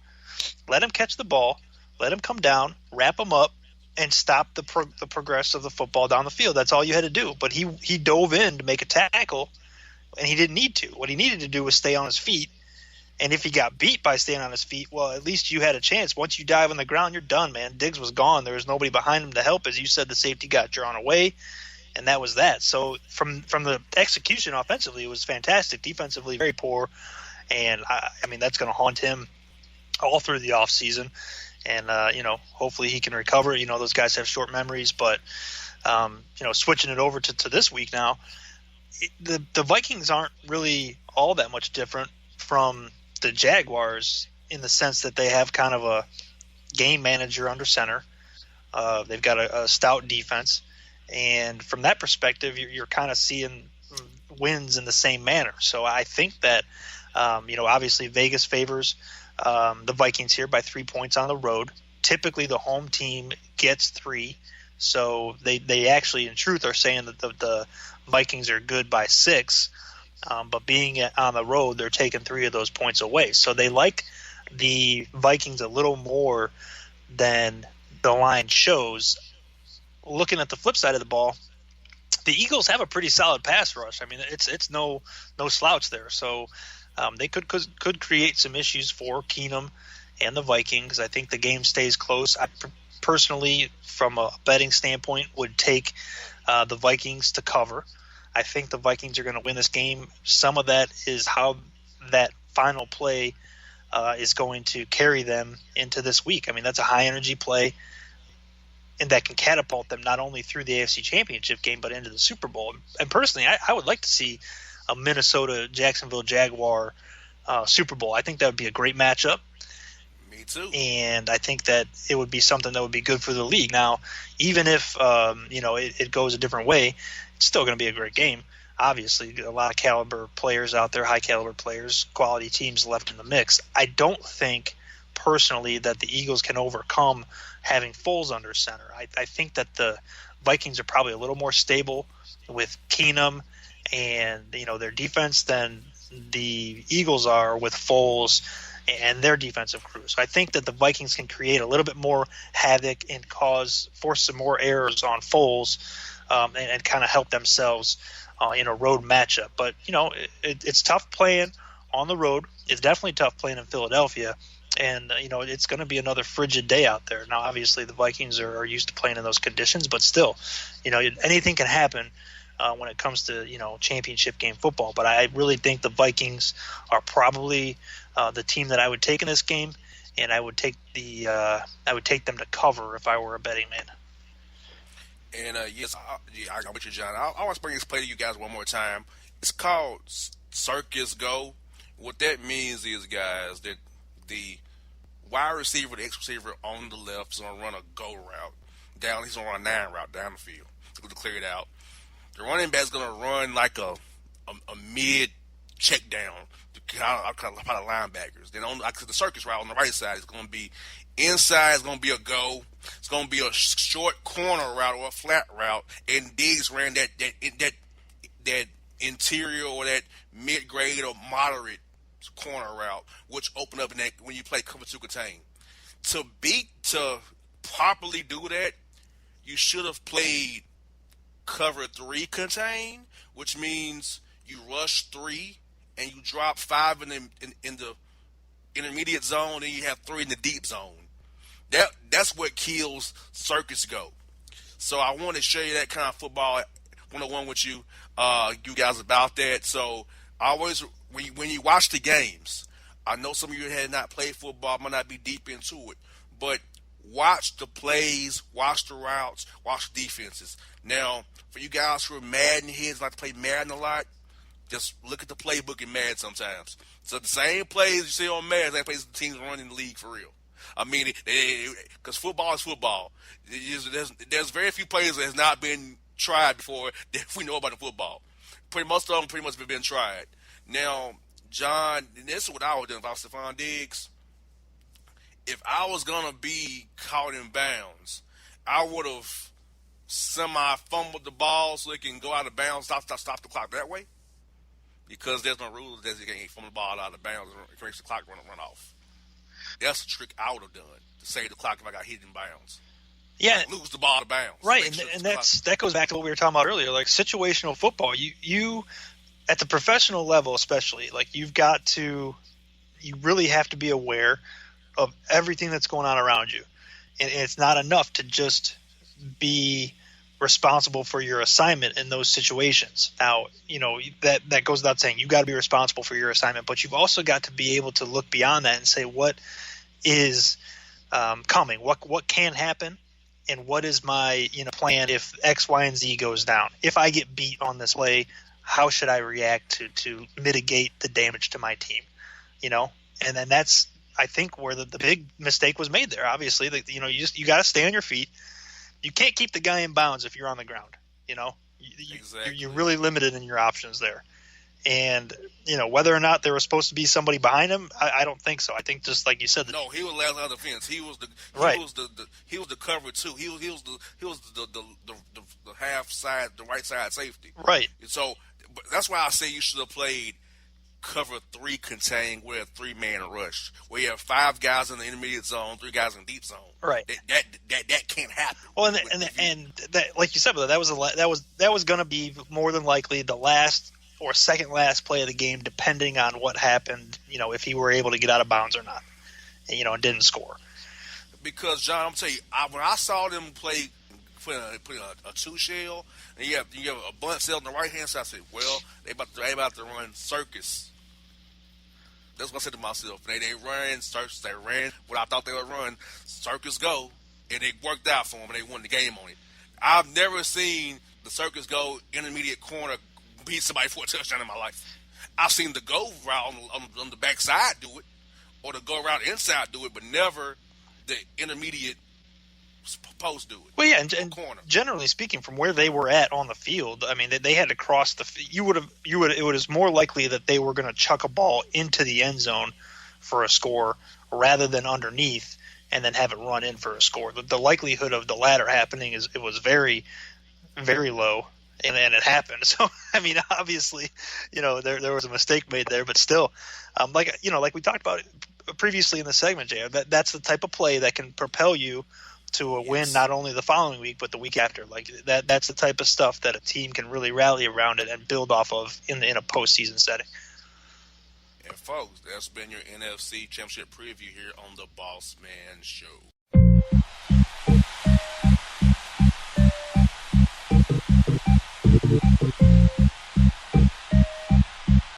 [SPEAKER 3] let him catch the ball, let him come down, wrap him up, and stop the progress of the football down the field. That's all you had to do. But he dove in to make a tackle, and he didn't need to. What he needed to do was stay on his feet. And if he got beat by staying on his feet, well, at least you had a chance. Once you dive on the ground, you're done, man. Diggs was gone. There was nobody behind him to help. As you said, the safety got drawn away, and that was that. So from the execution offensively, it was fantastic. Defensively, very poor. And, I mean, that's going to haunt him all through the offseason. And, hopefully he can recover. Those guys have short memories. But, switching it over to this week now, the Vikings aren't really all that much different from the Jaguars in the sense that they have kind of a game manager under center. They've got a stout defense. And from that perspective, you're kind of seeing wins in the same manner. So I think that, obviously Vegas favors the Vikings here by 3 points on the road. Typically the home team gets 3. So they actually, in truth, are saying that the Vikings are good by 6. But being on the road, they're taking 3 of those points away. So they like the Vikings a little more than the line shows. Looking at the flip side of the ball, the Eagles have a pretty solid pass rush. I mean, it's no slouch there. So they could create some issues for Keenum and the Vikings. I think the game stays close. I personally, from a betting standpoint, would take the Vikings to cover. I think the Vikings are going to win this game. Some of that is how that final play is going to carry them into this week. I mean, that's a high-energy play, and that can catapult them not only through the AFC Championship game but into the Super Bowl. And personally, I would like to see a Minnesota-Jacksonville Jaguar Super Bowl. I think that would be a great matchup.
[SPEAKER 1] Me too.
[SPEAKER 3] And I think that it would be something that would be good for the league. Now, even if it goes a different way, it's still going to be a great game. Obviously, a lot of caliber players out there, high-caliber players, quality teams left in the mix. I don't think, personally, that the Eagles can overcome having Foles under center. I think that the Vikings are probably a little more stable with Keenum and their defense than the Eagles are with Foles and their defensive crew. So I think that the Vikings can create a little bit more havoc and force some more errors on Foles and kind of help themselves in a road matchup. But, it's tough playing on the road. It's definitely tough playing in Philadelphia. And, it's going to be another frigid day out there. Now, obviously, the Vikings are used to playing in those conditions. But still, anything can happen when it comes to, championship game football. But I really think the Vikings are probably the team that I would take in this game. And I would take them to cover if I were a betting man.
[SPEAKER 1] And yes, I'm with you, John. I want to bring this play to you guys one more time. It's called Circus Go. What that means is, guys, that the wide receiver, the X receiver on the left is going to run a go route down. He's going to run a 9 route down the field to clear it out. The running back's going to run like a mid check down to kind of linebackers. Then on the circus route on the right side is going to be inside. It's going to be a go. It's going to be a short corner route or a flat route. And Diggs ran that interior or that mid-grade or moderate corner route, which opened up in that when you play cover 2 contain. To properly do that, you should have played cover 3 contain, which means you rush 3 and you drop 5 in the intermediate zone, and you have 3 in the deep zone. That's what kills Circus Go. So I want to show you that kind of football 101 with you guys about that. So always when you watch the games, I know some of you had not played football, might not be deep into it, but watch the plays, watch the routes, watch the defenses. Now, for you guys who are Madden heads, like to play Madden a lot, just look at the playbook in Madden sometimes. So the same plays you see on Madden, same plays the teams run in the league for real. I mean, because football is football. There's very few plays that has not been tried before that we know about in football. Most of them pretty much been tried. Now, John, and this is what I would do if I was Stephon Diggs. If I was going to be caught in bounds, I would have semi-fumbled the ball so it can go out of bounds, stop the clock that way. Because there's no rule that you can't fumble the ball out of bounds and it makes the clock run off. That's a trick I would have done to save the clock if I got hit in bounds.
[SPEAKER 3] Yeah,
[SPEAKER 1] lose the ball out of bounds.
[SPEAKER 3] Right, and that goes back to what we were talking about earlier, like situational football. You at the professional level especially, like you really have to be aware of everything that's going on around you. And it's not enough to just be responsible for your assignment in those situations. Now, that goes without saying. You got to be responsible for your assignment, but you've also got to be able to look beyond that and say what is coming, what can happen, and what is my plan if X, Y, and Z goes down. If I get beat on this play, how should I react to mitigate the damage to my team? And then that's, I think, where the big mistake was made there. Obviously, you got to stay on your feet. You can't keep the guy in bounds if you're on the ground.
[SPEAKER 1] Exactly.
[SPEAKER 3] You're really limited in your options there. And whether or not there was supposed to be somebody behind him, I don't think so. I think just like you said.
[SPEAKER 1] No, he was last on the fence. He was the he was the cover too. He was the half side, the right side safety.
[SPEAKER 3] Right.
[SPEAKER 1] So that's why I say you should have played cover 3 contained with a 3-man rush, where you have 5 guys in the intermediate zone, 3 guys in the deep zone.
[SPEAKER 3] Right.
[SPEAKER 1] That can't happen.
[SPEAKER 3] Well, and that, like you said, that was going to be more than likely the last or second last play of the game, depending on what happened. If he were able to get out of bounds or not, and didn't score. Because
[SPEAKER 1] John, I'm telling you, when I saw them play. Put a 2-shell, and you have a bunt cell on the right hand side. I said, well, they about to run circus. That's what I said to myself. They ran circus. They ran what I thought they would run, circus go, and it worked out for them, and they won the game on it. I've never seen the circus go intermediate corner beat somebody for a touchdown in my life. I've seen the go route on the backside do it, or the go route inside do it, but never the intermediate post do it.
[SPEAKER 3] Well, yeah, and generally speaking, from where they were at on the field, I mean, they had to cross it was more likely that they were going to chuck a ball into the end zone for a score rather than underneath and then have it run in for a score. The likelihood of the latter happening it was very, very low, and it happened. So, I mean, obviously, there was a mistake made there, but still, like we talked about previously in the segment, Jay, that's the type of play that can propel you to a win not only the following week but the week after. Like that's the type of stuff that a team can really rally around it and build off of in a postseason setting.
[SPEAKER 1] And folks, that's been your NFC Championship preview here on the Bossman Show.